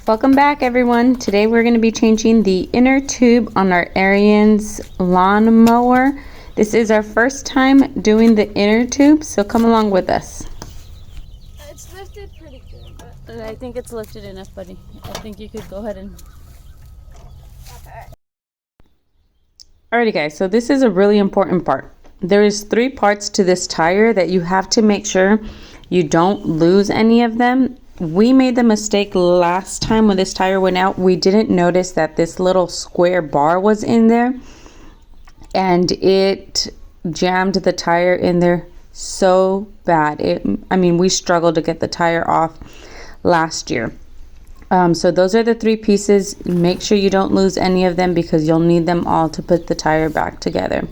Welcome back, everyone. Today we're going to be changing the inner tube on our Arian's lawn mower. This is our first time doing the inner tube, so come along with us. It's lifted pretty good, but I think it's lifted enough, buddy. I think you could go ahead and... Okay. Alrighty guys, so this is a really important part. There is 3 parts to this tire that you have to make sure you don't lose any of them. We made the mistake last time when this tire went out. We didn't notice that this little square bar was in there, and it jammed the tire in there so bad. We struggled to get the tire off last year. So those are the 3 pieces. Make sure you don't lose any of them because you'll need them all to put the tire back together.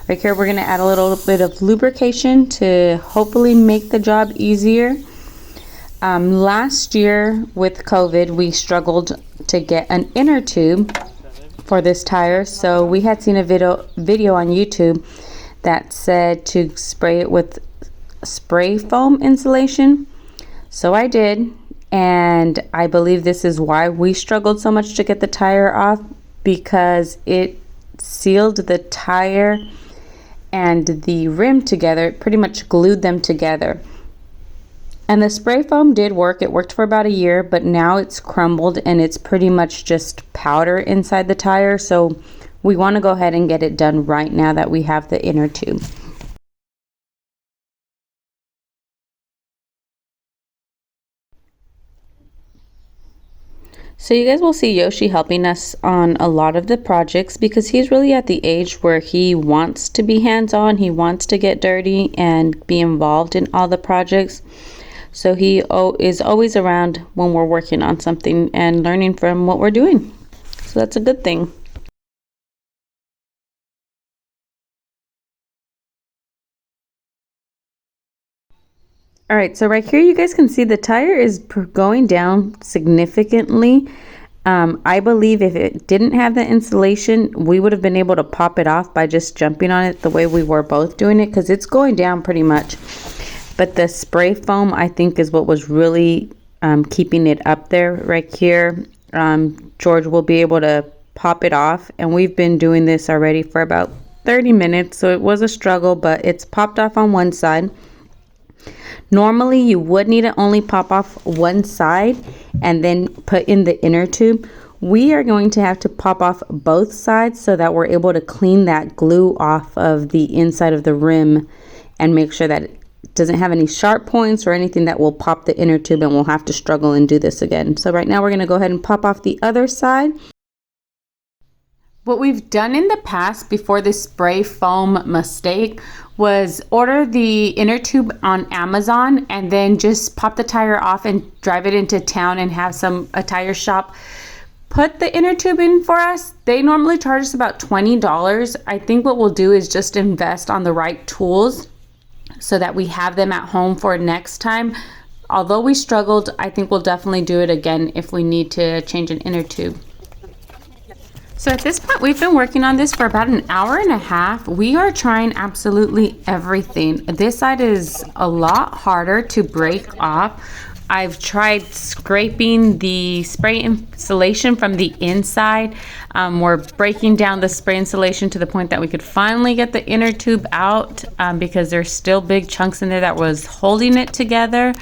Right here, we're going to add a little bit of lubrication to hopefully make the job easier. Last year with COVID, we struggled to get an inner tube for this tire. So we had seen a video on YouTube that said to spray it with spray foam insulation. So I did, and I believe this is why we struggled so much to get the tire off, because it sealed the tire and the rim together. It pretty much glued them together. And the spray foam did work. It worked for about a year, but now it's crumbled and it's pretty much just powder inside the tire. So we want to go ahead and get it done right now that we have the inner tube. So you guys will see Yoshi helping us on a lot of the projects because he's really at the age where he wants to be hands-on. He wants to get dirty and be involved in all the projects. So he is always around when we're working on something and learning from what we're doing. So that's a good thing. All right, so right here you guys can see the tire is going down significantly. I believe if it didn't have the insulation, we would have been able to pop it off by just jumping on it the way we were both doing it, because it's going down pretty much. But the spray foam, I think, is what was really keeping it up there. Right here, George will be able to pop it off. And we've been doing this already for about 30 minutes. So it was a struggle, but it's popped off on one side. Normally, you would need to only pop off one side and then put in the inner tube. We are going to have to pop off both sides so that we're able to clean that glue off of the inside of the rim and make sure that it doesn't have any sharp points or anything that will pop the inner tube, and we'll have to struggle and do this again. So right now we're going to go ahead and pop off the other side. What we've done in the past before this spray foam mistake was order the inner tube on Amazon and then just pop the tire off and drive it into town and have a tire shop put the inner tube in for us. They normally charge us about $20. I think what we'll do is just invest on the right tools so that we have them at home for next time. Although we struggled, I think we'll definitely do it again if we need to change an inner tube. So at this point, we've been working on this for about an hour and a half. We are trying absolutely everything. This side is a lot harder to break off. I've tried scraping the spray insulation from the inside. We're breaking down the spray insulation to the point that we could finally get the inner tube out because there's still big chunks in there that was holding it together.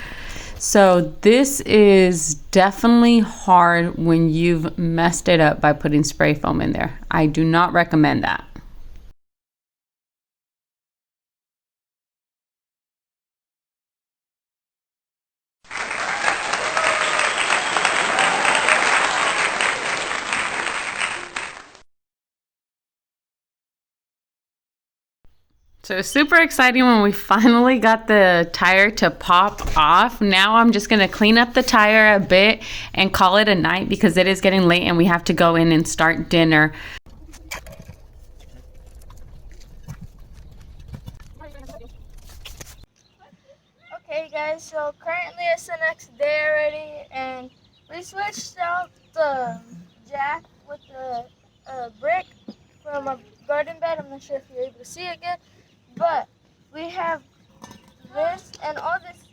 So this is definitely hard when you've messed it up by putting spray foam in there. I do not recommend that. So it was super exciting when we finally got the tire to pop off. Now I'm just going to clean up the tire a bit and call it a night because it is getting late and we have to go in and start dinner. Okay guys, so currently it's the next day already, and we switched out the jack with the brick from a garden bed. I'm not sure if you're able to see it good, but we have this and all this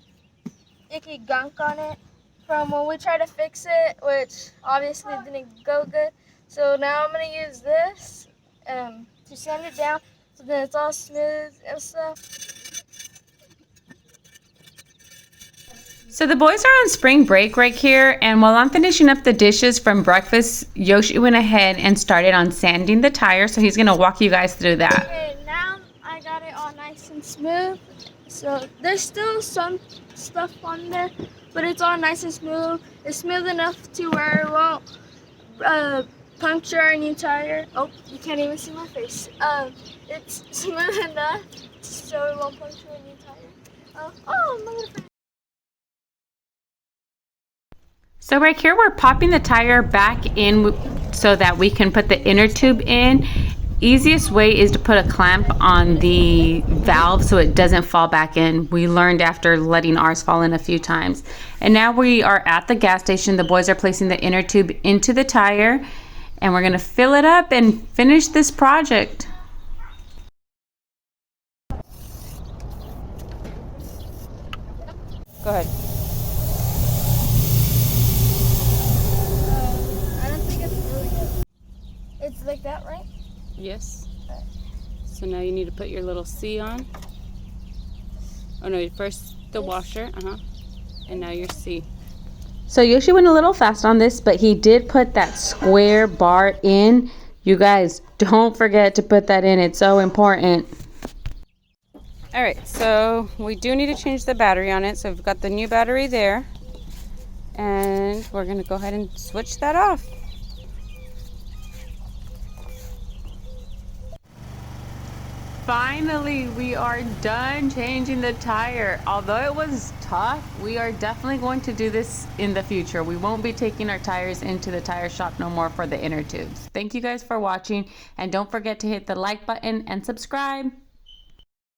icky gunk on it from when we tried to fix it, which obviously didn't go good. So now I'm gonna use this to sand it down so then it's all smooth and stuff. So the boys are on spring break right here, and while I'm finishing up the dishes from breakfast, Yoshi went ahead and started on sanding the tire, so he's gonna walk you guys through that. Okay, now I got it all nice and smooth. So there's still some stuff on there, but it's all nice and smooth. It's smooth enough to where it won't puncture our new tire. Oh, you can't even see my face. It's smooth enough so it won't puncture a new tire. Oh, my little friend. So right here we're popping the tire back in so that we can put the inner tube in. Easiest way is to put a clamp on the valve so it doesn't fall back in. We learned after letting ours fall in a few times. And now we are at the gas station. The boys are placing the inner tube into the tire, and we're gonna fill it up and finish this project. Go ahead. I don't think it's really good. It's like that, right? Yes. So now you need to put your little C on. Oh no, first the washer, and now your C. So Yoshi went a little fast on this, but he did put that square bar in. You guys, don't forget to put that in. It's so important. All right, so we do need to change the battery on it. So we've got the new battery there, and we're gonna go ahead and switch that off. Finally, we are done changing the tire. Although it was tough, we are definitely going to do this in the future. We won't be taking our tires into the tire shop no more for the inner tubes. Thank you guys for watching, and don't forget to hit the like button and subscribe.